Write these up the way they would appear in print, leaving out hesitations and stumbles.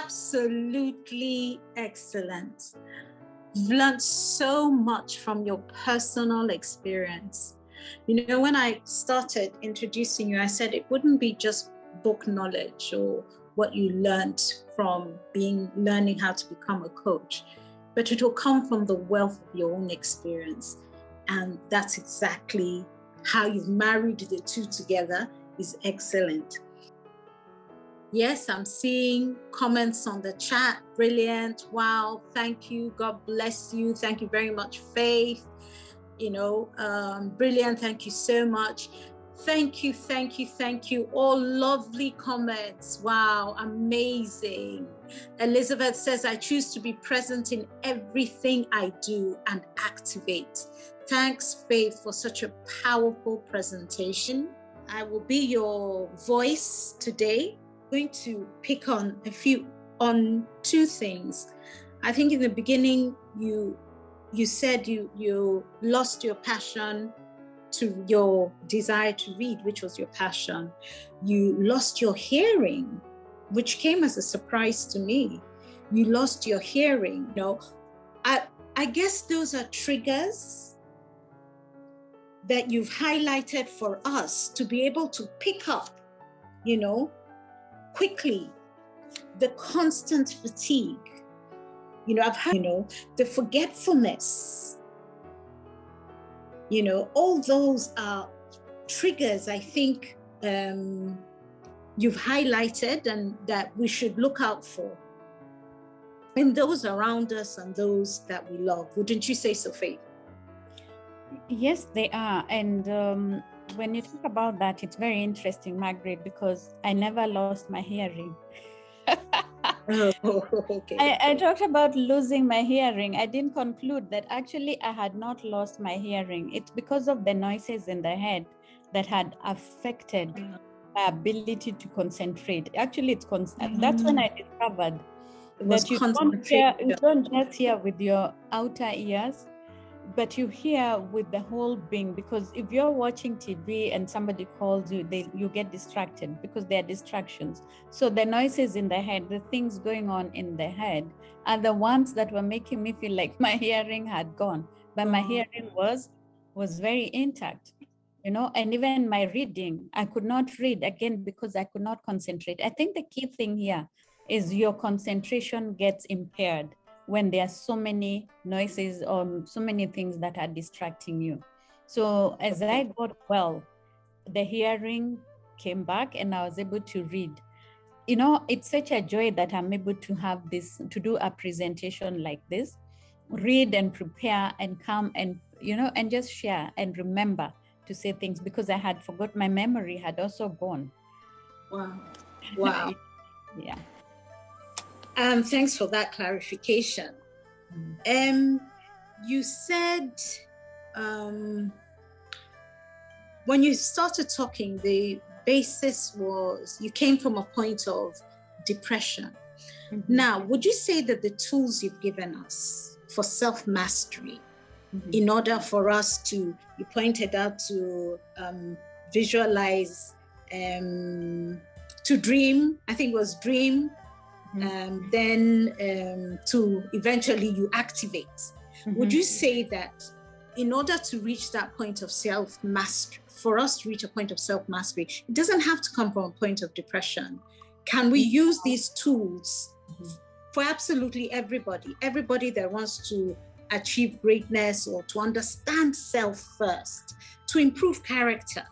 absolutely excellent. You've learned so much from your personal experience. You know, when I started introducing you, I said it wouldn't be just book knowledge or what you learned from learning how to become a coach, but it will come from the wealth of your own experience. And that's exactly how you've married the two together. Is excellent. Yes, I'm seeing comments on the chat. Brilliant. Wow. Thank you. God bless you. Thank you very much, Faith. Brilliant. Thank you so much. Thank you. All lovely comments. Wow, amazing. Elizabeth says, I choose to be present in everything I do and activate. Thanks, Faith, for such a powerful presentation. I will be your voice today. I'm going to pick on two things. I think in the beginning, you said you lost your passion to your desire to read, which was your passion. You lost your hearing, which came as a surprise to me. You lost your hearing. I guess those are triggers that you've highlighted for us to be able to pick up, quickly, the constant fatigue. I've heard, the forgetfulness. All those are triggers I think you've highlighted and that we should look out for in those around us and those that we love. Wouldn't you say so, Faith? Yes, they are. And when you talk about that, it's very interesting, Margaret, because I never lost my hearing. Okay. I talked about losing my hearing. I didn't conclude that actually I had not lost my hearing. It's because of the noises in the head that had affected my ability to concentrate. Actually, that's when I discovered that you don't just hear with your outer ears, but you hear with the whole being. Because if you're watching TV and somebody calls you, you get distracted because there are distractions. So the noises in the head, the things going on in the head, are the ones that were making me feel like my hearing had gone, but my hearing was very intact. And even my reading, I could not read again because I could not concentrate. I think the key thing here is your concentration gets impaired when there are so many noises or so many things that are distracting you. So as I got well, the hearing came back and I was able to read. It's such a joy that I'm able to have this, to do a presentation like this, read and prepare and come and, and just share and remember to say things, because I had forgot, my memory had also gone. Wow. Yeah. Thanks for that clarification. You said when you started talking, the basis was you came from a point of depression. Mm-hmm. Now, would you say that the tools you've given us for self-mastery, in order for us to, you pointed out to visualize, to dream, I think it was dream, then to eventually you activate. Would you say that in order to reach that point of self-mastery, for us to reach a point of self-mastery, it doesn't have to come from a point of depression? Can we use these tools for absolutely everybody that wants to achieve greatness or to understand self first, to improve character?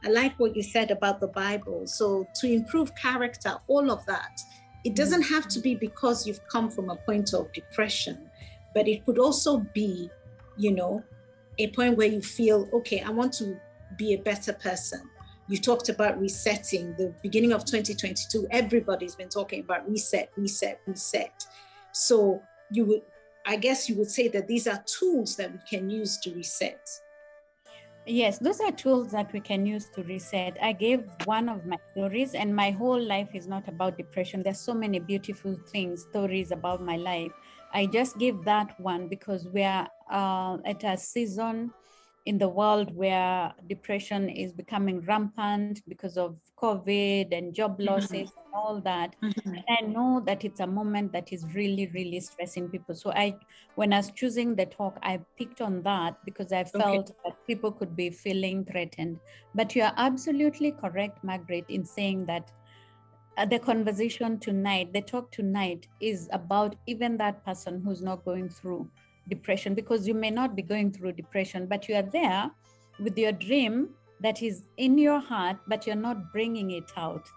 I like what you said about the Bible. So to improve character, all of that, it doesn't have to be because you've come from a point of depression, but it could also be, a point where you feel, okay, I want to be a better person. You talked about resetting. The beginning of 2022, everybody's been talking about reset. So I guess you would say that these are tools that we can use to reset. Yes, those are tools that we can use to reset. I gave one of my stories, and my whole life is not about depression. There's so many beautiful stories about my life. I just gave that one because we are at a season in the world where depression is becoming rampant because of COVID and job losses and all that. And I know that it's a moment that is really, really stressing people. So when I was choosing the talk, I picked on that because I felt that people could be feeling threatened. But you are absolutely correct, Margaret, in saying that the conversation tonight, the talk tonight, is about even that person who's not going through depression, because you may not be going through depression, but you are there with your dream that is in your heart, but you're not bringing it out.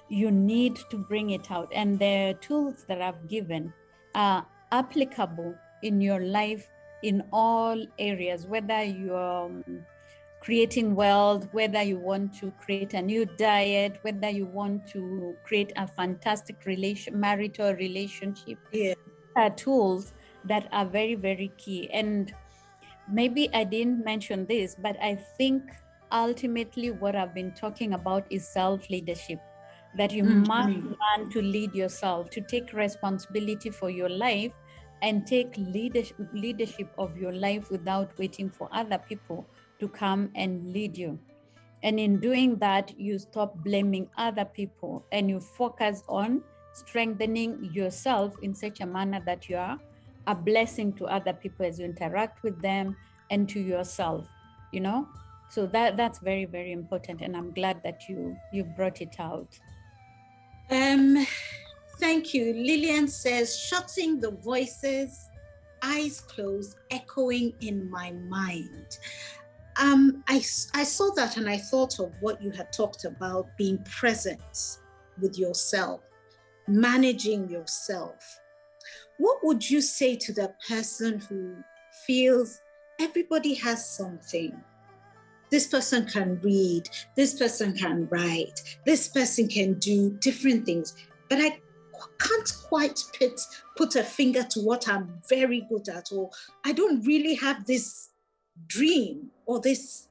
You need to bring it out. And the tools that I've given are applicable in your life in all areas, whether you're creating wealth, whether you want to create a new diet, whether you want to create a fantastic marital relationship. Are tools that are very, very key. And maybe I didn't mention this, but I think ultimately what I've been talking about is self-leadership, that you must learn to lead yourself, to take responsibility for your life and take leadership of your life without waiting for other people to come and lead you. And in doing that, you stop blaming other people and you focus on strengthening yourself in such a manner that you are a blessing to other people as you interact with them and to yourself, you know? So that's very, very important. And I'm glad that you brought it out. Thank you. Lillian says, shutting the voices, eyes closed, echoing in my mind. I saw that and I thought of what you had talked about, being present with yourself, managing yourself. What would you say to the person who feels everybody has something? This person can read, this person can write, this person can do different things, but I can't quite put a finger to what I'm very good at, or I don't really have this dream or this,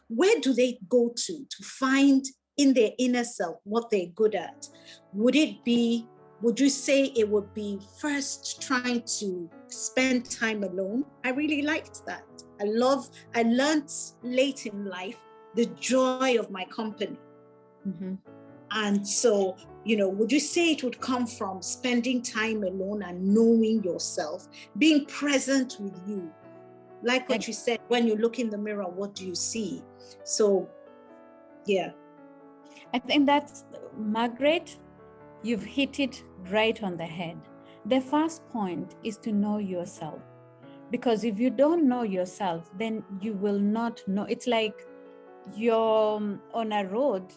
where do they go to find in their inner self what they're good at? Would you say it would be first trying to spend time alone? I really liked that. I learned late in life the joy of my company. And so, would you say it would come from spending time alone and knowing yourself, being present with you? Like what you said, when you look in the mirror, what do you see? So, yeah. I think that's, Margaret, you've hit it right on the head. The first point is to know yourself. Because if you don't know yourself, then you will not know. It's like you're on a road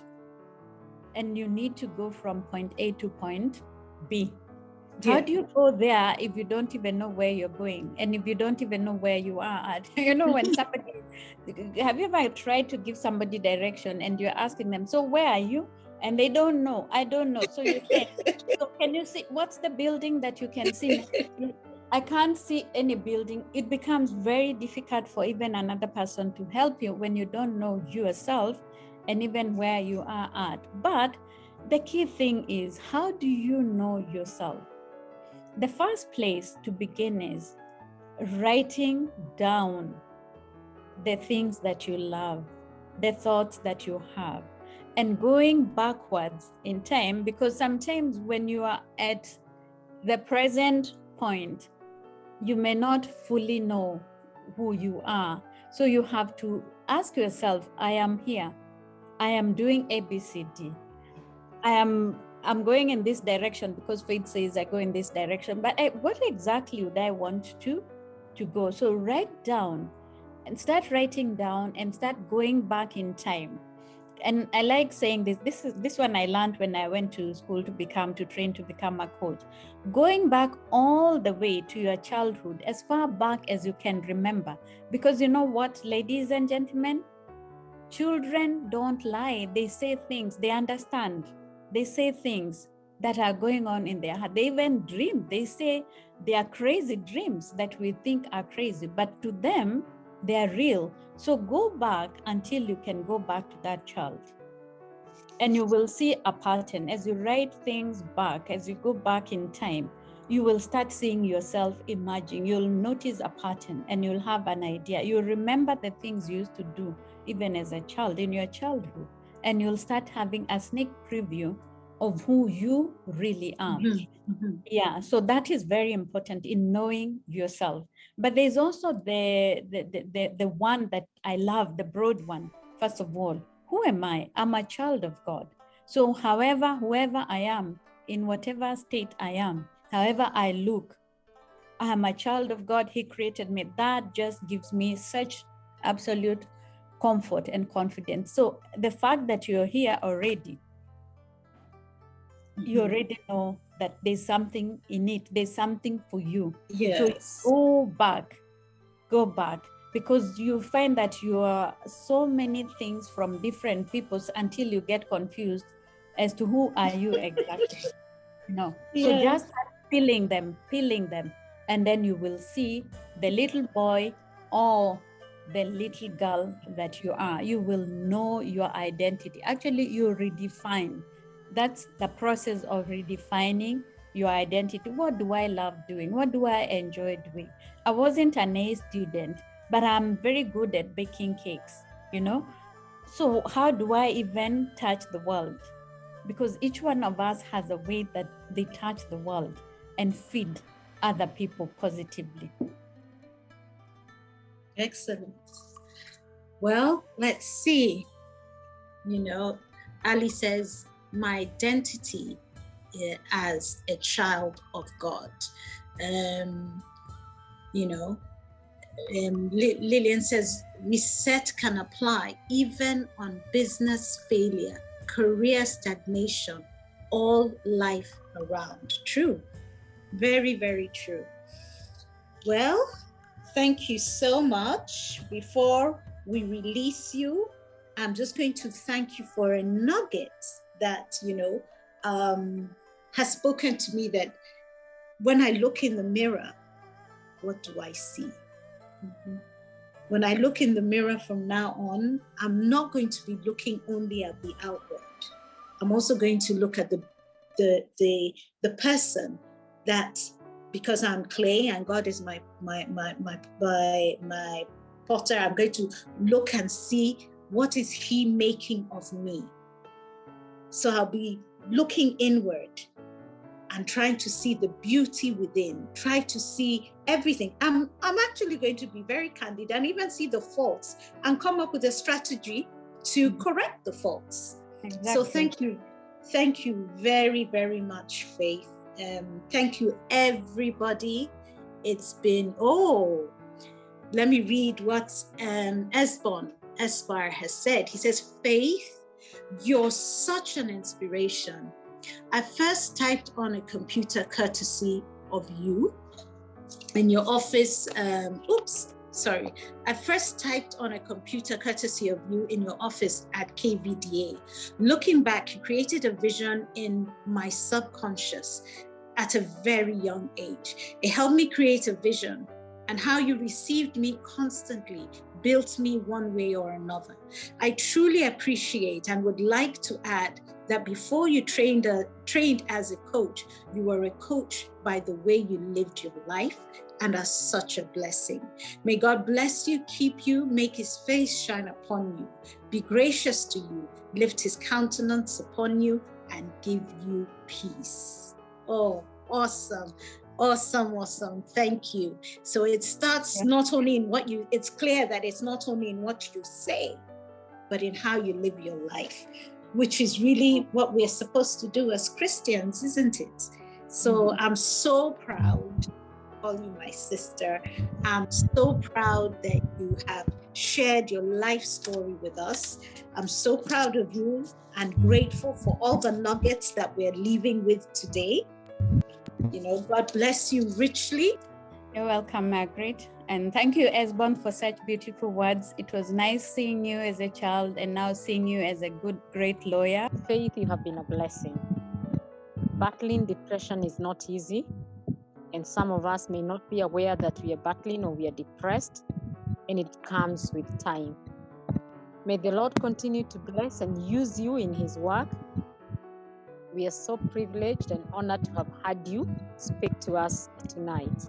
and you need to go from point A to point B. How do you go there if you don't even know where you're going? And if you don't even know where you are at? When somebody, have you ever tried to give somebody direction and you're asking them, so where are you? And they don't know. I don't know. So you can't. So can you see, what's the building that you can see? I can't see any building. It becomes very difficult for even another person to help you when you don't know yourself and even where you are at. But the key thing is, how do you know yourself? The first place to begin is writing down the things that you love, the thoughts that you have, and going backwards in time, because sometimes when you are at the present point, you may not fully know who you are. So you have to ask yourself, I am here. I am doing ABCD. I'm going in this direction because Faith says I go in this direction, but what exactly would I want to go? So write down and start writing down and start going back in time. And I like saying this one I learned when I went to school to train to become a coach. Going back all the way to your childhood, as far back as you can remember. Because you know what, ladies and gentlemen, children don't lie. They say things, they understand. They say things that are going on in their heart. They even dream. They say they are crazy dreams that we think are crazy, but to them, they are real. So go back until you can go back to that child. And you will see a pattern as you write things back, as you go back in time. you will start seeing yourself emerging. You'll notice a pattern and you'll have an idea. You'll remember the things you used to do even as a child in your childhood, and you'll start having a sneak preview of who you really are. Yeah, so that is very important in knowing yourself. But there's also the one that I love, the broad one. First of all, who am I? I'm a child of God. So whoever I am, in whatever state I am, however I look, I am a child of God. He created me. That just gives me such absolute comfort and confidence. So the fact that you're here already, you already know that there's something in it. There's something for you. Yes. So go back, because you find that you are so many things from different peoples until you get confused as to who are you exactly. No. So just start peeling them, and then you will see the little boy or the little girl that you are. You will know your identity. Actually, you redefine. That's the process of redefining your identity. What do I love doing? What do I enjoy doing? I wasn't an A student, but I'm very good at baking cakes, you know? So how do I even touch the world? Because each one of us has a way that they touch the world and feed other people positively. Excellent. Well, let's see. You know, Ali says, my identity as a child of God. Lillian says, reset can apply even on business failure, career stagnation, all life around. True. Very, very true. Well, thank you so much. Before we release you, I'm just going to thank you for a nugget that, has spoken to me, that when I look in the mirror, what do I see? When I look in the mirror from now on, I'm not going to be looking only at the outward. I'm also going to look at the person that, because I'm clay and God is my potter, I'm going to look and see, what is he making of me? So I'll be looking inward and trying to see the beauty within, try to see everything. I'm actually going to be very candid and even see the faults and come up with a strategy to correct the faults. Exactly. So thank you very, very much, Faith. Thank you, everybody. It's been, let me read what Esbar has said. He says, Faith, you're such an inspiration. I first typed on a computer courtesy of you in your office. I first typed on a computer courtesy of you in your office at KVDA. Looking back, you created a vision in my subconscious at a very young age. It helped me create a vision, and how you received me constantly built me one way or another. I truly appreciate and would like to add that before you trained as a coach, you were a coach by the way you lived your life, and are such a blessing. May God bless you, keep you, make his face shine upon you, be gracious to you, lift his countenance upon you, and give you peace. Oh, awesome. Awesome. Thank you. So it starts not only in it's clear that it's not only in what you say, but in how you live your life, which is really what we're supposed to do as Christians, isn't it? So I'm so proud to call you my sister. I'm so proud that you have shared your life story with us. I'm so proud of you and grateful for all the nuggets that we're leaving with today. God bless you richly. You're welcome, Margaret. And thank you, Esbon, for such beautiful words. It was nice seeing you as a child and now seeing you as a great lawyer. Faith, you have been a blessing. Battling depression is not easy, and some of us may not be aware that we are battling or we are depressed, and it comes with time. May the Lord continue to bless and use you in his work. We are so privileged and honored to have had you speak to us tonight.